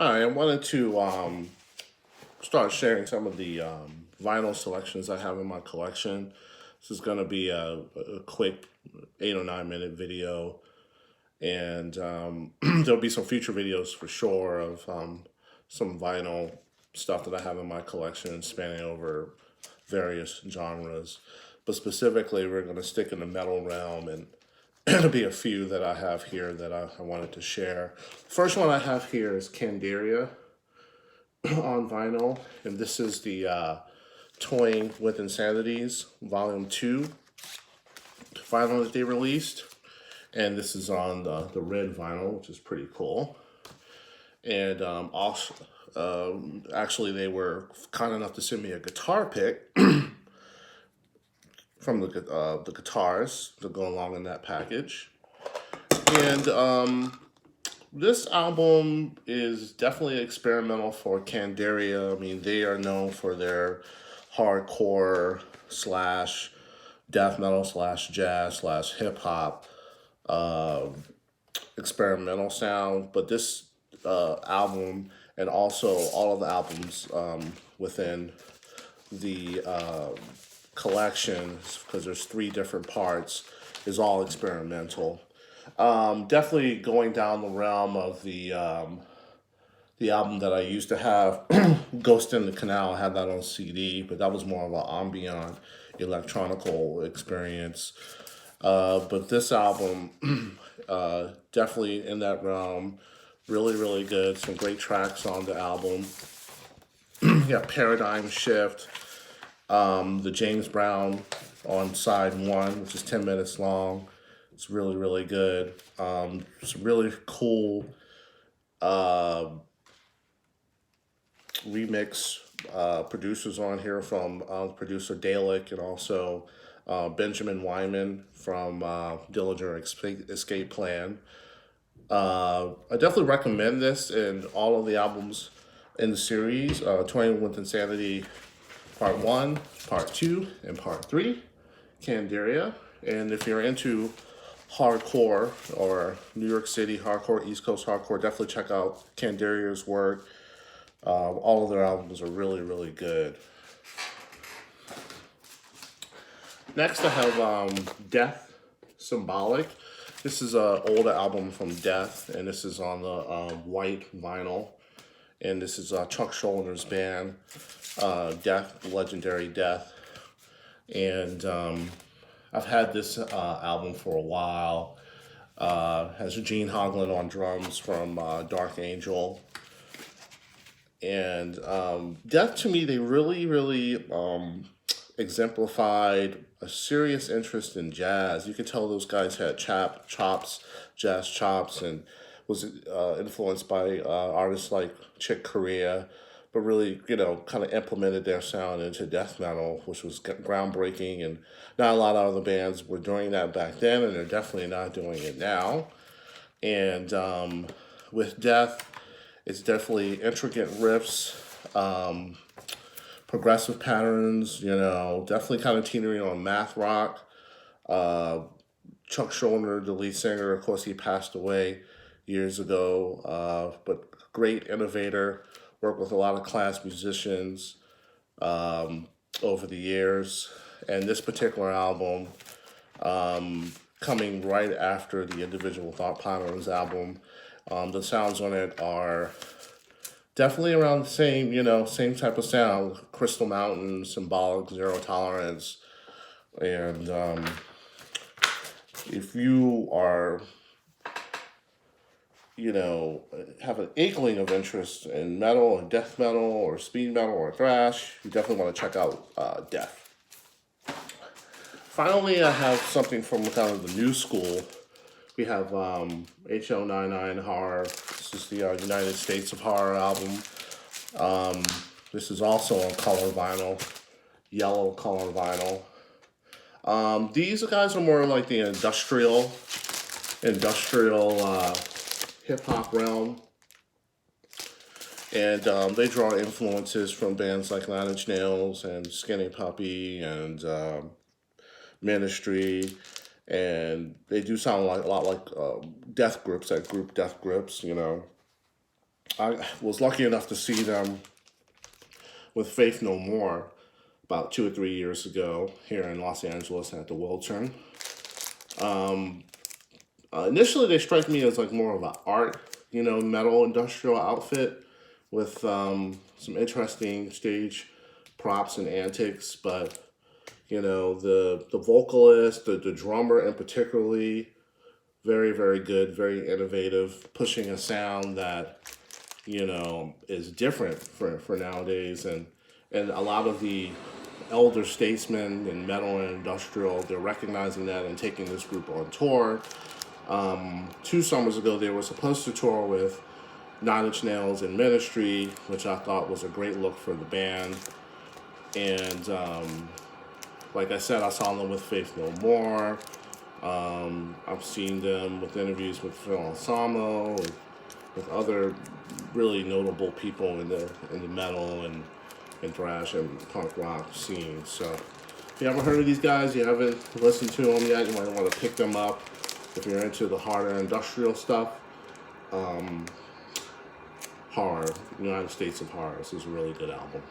Hi, I wanted to start sharing some of the vinyl selections I have in my collection. This is going to be a quick 8 or 9 minute video, and there'll be some future videos for sure of some vinyl stuff that I have in my collection spanning over various genres. But specifically, we're going to stick in the metal realm, and there'll be a few that I have here that I wanted to share. First one I have here is Candaria on vinyl, and this is the Toying with Insanities Volume 2 vinyl that they released. And this is on the red vinyl, which is pretty cool. And also, actually, they were kind enough to send me a guitar pick from the guitars to go along in that package. And this album is definitely experimental for Candaria. I mean, they are known for their hardcore slash death metal slash jazz slash hip hop uh, experimental sound. But this album, and also all of the albums within the collection, because there's three different parts, is all experimental. Definitely going down the realm of the album that I used to have, Ghost in the Canal. I had that on CD, but that was more of an ambient electronical experience. But this album, definitely in that realm, really, really good. Some great tracks on the album. Yeah, Paradigm Shift, the James Brown on side one, which is 10 minutes long. It's really, really good. Some really cool uh, remix producers on here from producer Dalek, and also Benjamin Wyman from Dillinger Escape Plan. I definitely recommend this and all of the albums in the series, Toying with Insanity Part 1, Part 2, and Part 3, Candaria. And if you're into hardcore or New York City hardcore, East Coast hardcore, definitely check out Candaria's work. All of their albums are really, really good. Next, I have Death Symbolic. This is an older album from Death, and this is on the white vinyl. And this is Chuck Schuldner's band, Death, Legendary Death. And I've had this album for a while. Has Gene Hoglan on drums from Dark Angel. And Death, to me, they really, really exemplified a serious interest in jazz. You could tell those guys had chops, jazz chops, and was influenced by artists like Chick Corea, but really, kind of implemented their sound into death metal, which was groundbreaking. And not a lot of other bands were doing that back then, and they're definitely not doing it now. And with Death, it's definitely intricate riffs, progressive patterns, definitely kind of teetering on math rock. Uh, Chuck Schuldner, the lead singer, of course, he passed away years ago, but great innovator, worked with a lot of class musicians over the years. And this particular album, coming right after the Individual Thought Patterns album, the sounds on it are definitely around the same, same type of sound. Crystal Mountain, Symbolic, Zero Tolerance. And if you are, have an inkling of interest in metal or death metal or speed metal or thrash, you definitely want to check out Death. Finally, I have something from kind of the new school. We have HO99 Horror. This is the United States of Horror album. This is also on color vinyl, yellow color vinyl. These guys are more like the industrial hip hop realm, and they draw influences from bands like Nine Inch Nails and Skinny Puppy and Ministry, and they do sound like a lot like death grips, that group Death Grips, I was lucky enough to see them with Faith No More about 2 or 3 years ago here in Los Angeles at the Wiltern. Um, Initially, they strike me as like more of an art, metal industrial outfit with some interesting stage props and antics. But the vocalist, the drummer, and particularly very very good, very innovative, pushing a sound that is different for nowadays, and a lot of the elder statesmen in metal and industrial, they're recognizing that and taking this group on tour. 2 summers ago, they were supposed to tour with Nine Inch Nails and Ministry, which I thought was a great look for the band. And like I said, I saw them with Faith No More. I've seen them with interviews with Phil Anselmo, with other really notable people in the metal and thrash and punk rock scene. So if you haven't heard of these guys, you haven't listened to them yet, you might want to pick them up. If you're into the harder industrial stuff, Horror, United States of Horror, this is a really good album.